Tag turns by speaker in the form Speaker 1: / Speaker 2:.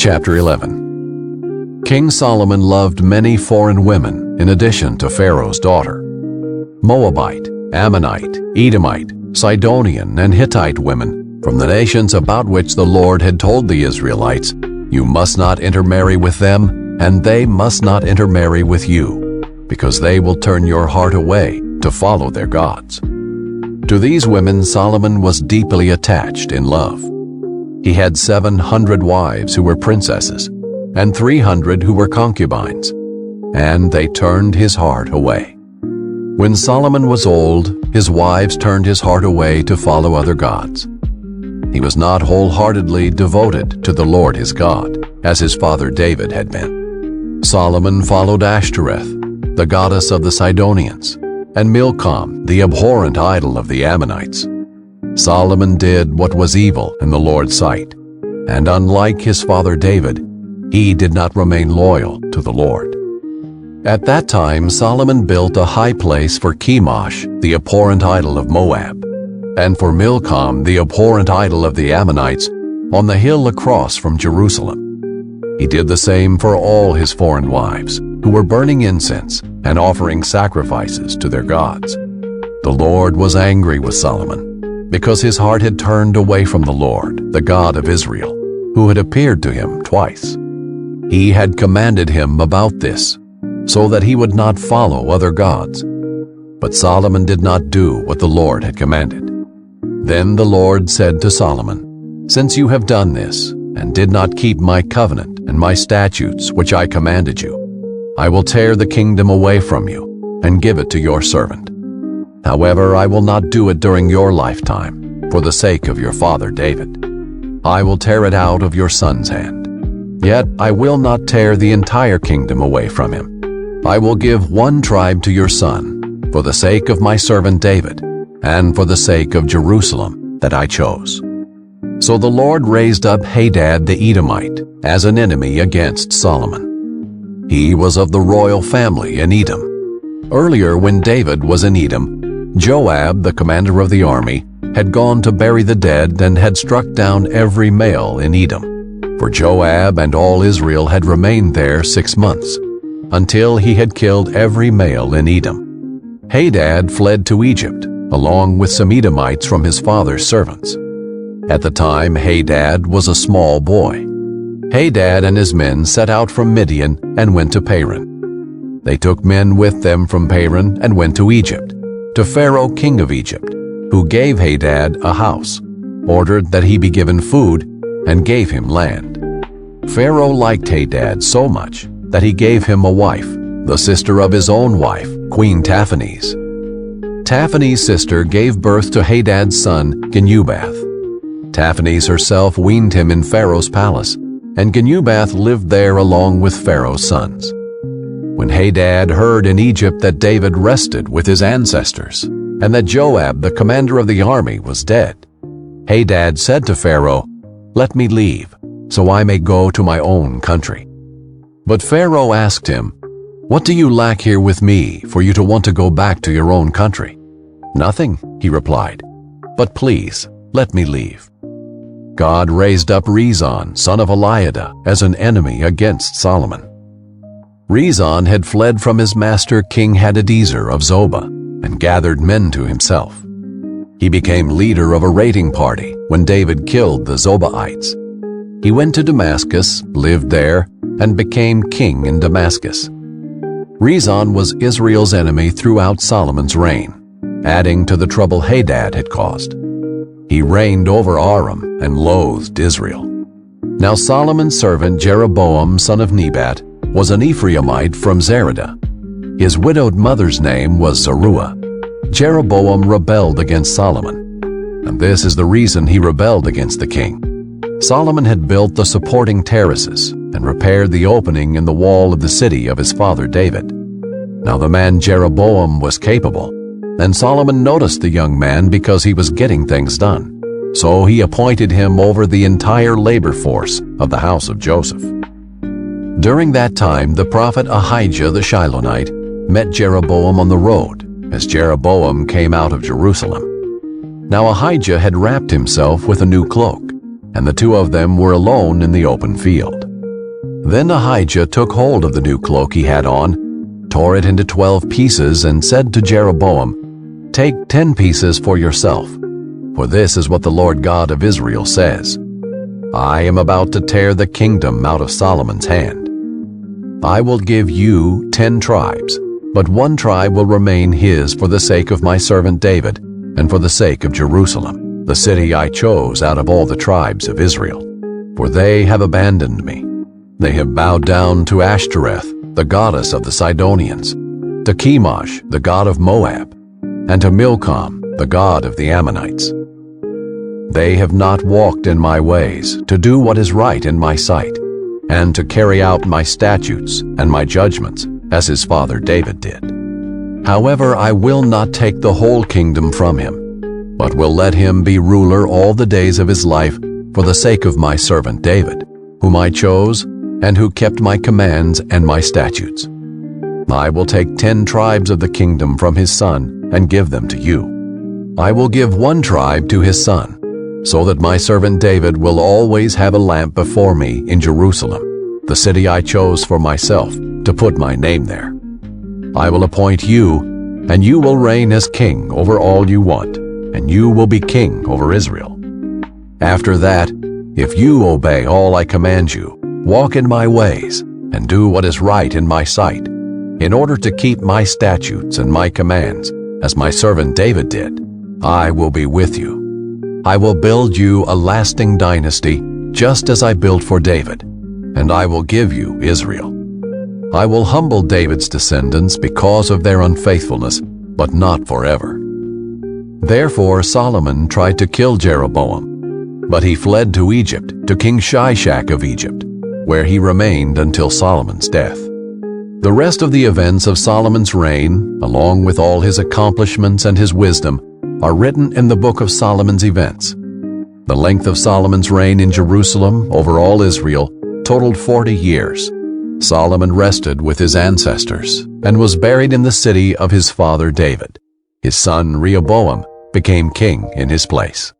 Speaker 1: Chapter 11. King Solomon loved many foreign women in addition to Pharaoh's daughter. Moabite, Ammonite, Edomite, Sidonian, and Hittite women from the nations about which the Lord had told the Israelites, "You must not intermarry with them, and they must not intermarry with you, because they will turn your heart away to follow their gods." To these women Solomon was deeply attached in love. He had 700 wives who were princesses, and 300 who were concubines, and they turned his heart away. When Solomon was old, his wives turned his heart away to follow other gods. He was not wholeheartedly devoted to the Lord his God, as his father David had been. Solomon followed Ashtoreth, the goddess of the Sidonians, and Milcom, the abhorrent idol of the Ammonites. Solomon did what was evil in the Lord's sight, and unlike his father David, he did not remain loyal to the Lord. At that time Solomon built a high place for Chemosh, the abhorrent idol of Moab, and for Milcom, the abhorrent idol of the Ammonites, on the hill across from Jerusalem. He did the same for all his foreign wives, who were burning incense and offering sacrifices to their gods. The Lord was angry with Solomon, because his heart had turned away from the Lord, the God of Israel, who had appeared to him twice. He had commanded him about this, so that he would not follow other gods. But Solomon did not do what the Lord had commanded. Then the Lord said to Solomon, "Since you have done this, and did not keep my covenant and my statutes which I commanded you, I will tear the kingdom away from you, and give it to your servant. However, I will not do it during your lifetime, for the sake of your father David. I will tear it out of your son's hand. Yet I will not tear the entire kingdom away from him. I will give one tribe to your son, for the sake of my servant David, and for the sake of Jerusalem that I chose." So the Lord raised up Hadad the Edomite as an enemy against Solomon. He was of the royal family in Edom. Earlier, when David was in Edom, Joab, the commander of the army, had gone to bury the dead and had struck down every male in Edom. For Joab and all Israel had remained there 6 months, until he had killed every male in Edom. Hadad fled to Egypt, along with some Edomites from his father's servants. At the time, Hadad was a small boy. Hadad and his men set out from Midian and went to Paran. They took men with them from Paran and went to Egypt, to Pharaoh king of Egypt, who gave Hadad a house, ordered that he be given food, and gave him land. Pharaoh liked Hadad so much that he gave him a wife, the sister of his own wife, Queen Taphanes. Taphanes' sister gave birth to Hadad's son, Genubath. Taphanes herself weaned him in Pharaoh's palace, and Genubath lived there along with Pharaoh's sons. When Hadad heard in Egypt that David rested with his ancestors, and that Joab, the commander of the army, was dead, Hadad said to Pharaoh, "Let me leave, so I may go to my own country." But Pharaoh asked him, "What do you lack here with me for you to want to go back to your own country?" "Nothing," he replied, "but please, let me leave." God raised up Rezon, son of Eliada, as an enemy against Solomon. Rezon had fled from his master King Hadadezer of Zobah and gathered men to himself. He became leader of a raiding party when David killed the Zobahites. He went to Damascus, lived there, and became king in Damascus. Rezon was Israel's enemy throughout Solomon's reign, adding to the trouble Hadad had caused. He reigned over Aram and loathed Israel. Now Solomon's servant Jeroboam, son of Nebat, was an Ephraimite from Zeradah. His widowed mother's name was Zeruiah. Jeroboam rebelled against Solomon, and this is the reason he rebelled against the king. Solomon had built the supporting terraces and repaired the opening in the wall of the city of his father David. Now the man Jeroboam was capable, and Solomon noticed the young man because he was getting things done. So he appointed him over the entire labor force of the house of Joseph. During that time, the prophet Ahijah the Shilonite met Jeroboam on the road as Jeroboam came out of Jerusalem. Now Ahijah had wrapped himself with a new cloak, and the two of them were alone in the open field. Then Ahijah took hold of the new cloak he had on, tore it into 12 pieces, and said to Jeroboam, "Take 10 pieces for yourself, for this is what the Lord God of Israel says. I am about to tear the kingdom out of Solomon's hand. I will give you 10 tribes, but 1 tribe will remain his for the sake of my servant David and for the sake of Jerusalem, the city I chose out of all the tribes of Israel. For they have abandoned me. They have bowed down to Ashtoreth, the goddess of the Sidonians, to Chemosh, the god of Moab, and to Milcom, the god of the Ammonites. They have not walked in my ways to do what is right in my sight, and to carry out my statutes and my judgments, as his father David did. However, I will not take the whole kingdom from him, but will let him be ruler all the days of his life for the sake of my servant David, whom I chose and who kept my commands and my statutes. I will take 10 tribes of the kingdom from his son and give them to you. I will give 1 tribe to his son, so that my servant David will always have a lamp before me in Jerusalem, the city I chose for myself, to put my name there. I will appoint you, and you will reign as king over all you want, and you will be king over Israel. After that, if you obey all I command you, walk in my ways, and do what is right in my sight, in order to keep my statutes and my commands, as my servant David did, I will be with you. I will build you a lasting dynasty, just as I built for David, and I will give you Israel. I will humble David's descendants because of their unfaithfulness, but not forever." Therefore Solomon tried to kill Jeroboam, but he fled to Egypt, to King Shishak of Egypt, where he remained until Solomon's death. The rest of the events of Solomon's reign, along with all his accomplishments and his wisdom, are written in the book of Solomon's events. The length of Solomon's reign in Jerusalem over all Israel totaled 40 years. Solomon rested with his ancestors and was buried in the city of his father David. His son Rehoboam became king in his place.